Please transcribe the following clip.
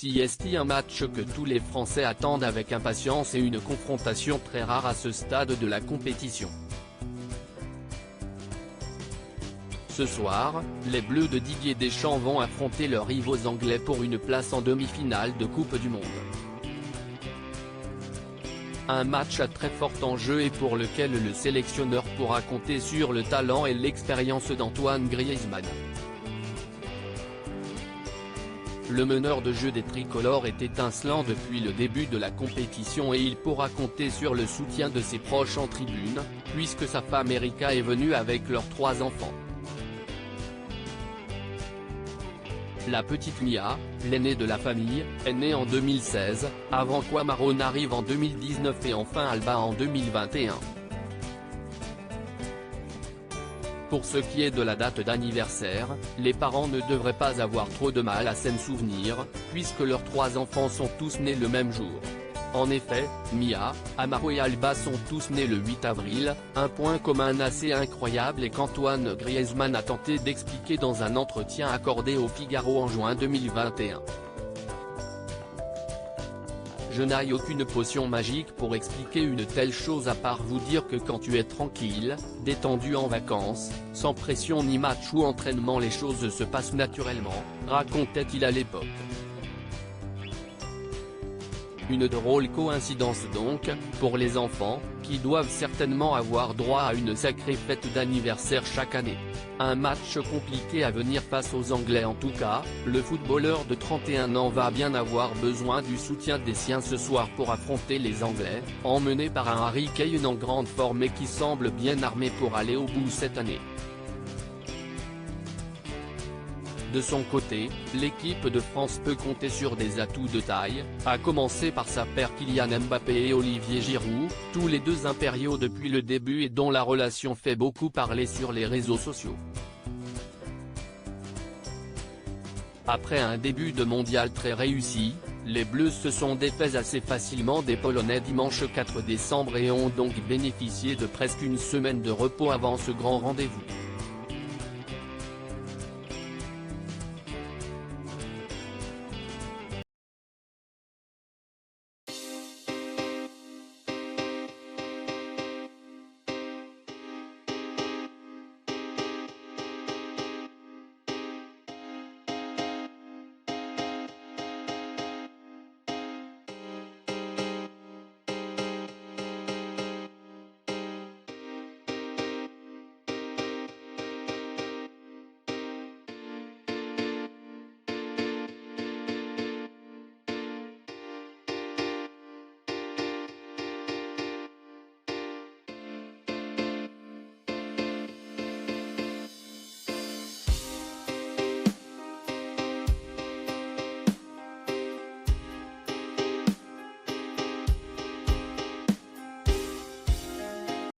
C'est un match que tous les Français attendent avec impatience et une confrontation très rare à ce stade de la compétition. Ce soir, les Bleus de Didier Deschamps vont affronter leurs rivaux anglais pour une place en demi-finale de Coupe du Monde. Un match à très fort enjeu et pour lequel le sélectionneur pourra compter sur le talent et l'expérience d'Antoine Griezmann. Le meneur de jeu des tricolores est étincelant depuis le début de la compétition et il pourra compter sur le soutien de ses proches en tribune, puisque sa femme Erika est venue avec leurs 3 enfants. La petite Mia, l'aînée de la famille, est née en 2016, avant qu'Amaro n'arrive en 2019 et enfin Alba en 2021. Pour ce qui est de la date d'anniversaire, les parents ne devraient pas avoir trop de mal à s'en souvenir, puisque leurs 3 enfants sont tous nés le même jour. En effet, Mia, Amaro et Alba sont tous nés le 8 avril, un point commun assez incroyable et qu'Antoine Griezmann a tenté d'expliquer dans un entretien accordé au Figaro en juin 2021. Je n'ai aucune potion magique pour expliquer une telle chose à part vous dire que quand tu es tranquille, détendu en vacances, sans pression ni match ou entraînement les choses se passent naturellement, racontait-il à l'époque. Une drôle coïncidence donc, pour les enfants, qui doivent certainement avoir droit à une sacrée fête d'anniversaire chaque année. Un match compliqué à venir face aux Anglais en tout cas, le footballeur de 31 ans va bien avoir besoin du soutien des siens ce soir pour affronter les Anglais, emmenés par un Harry Kane en grande forme et qui semble bien armé pour aller au bout cette année. De son côté, l'équipe de France peut compter sur des atouts de taille, à commencer par sa paire Kylian Mbappé et Olivier Giroud, tous les deux impériaux depuis le début et dont la relation fait beaucoup parler sur les réseaux sociaux. Après un début de mondial très réussi, les Bleus se sont défaits assez facilement des Polonais dimanche 4 décembre et ont donc bénéficié de presque une semaine de repos avant ce grand rendez-vous.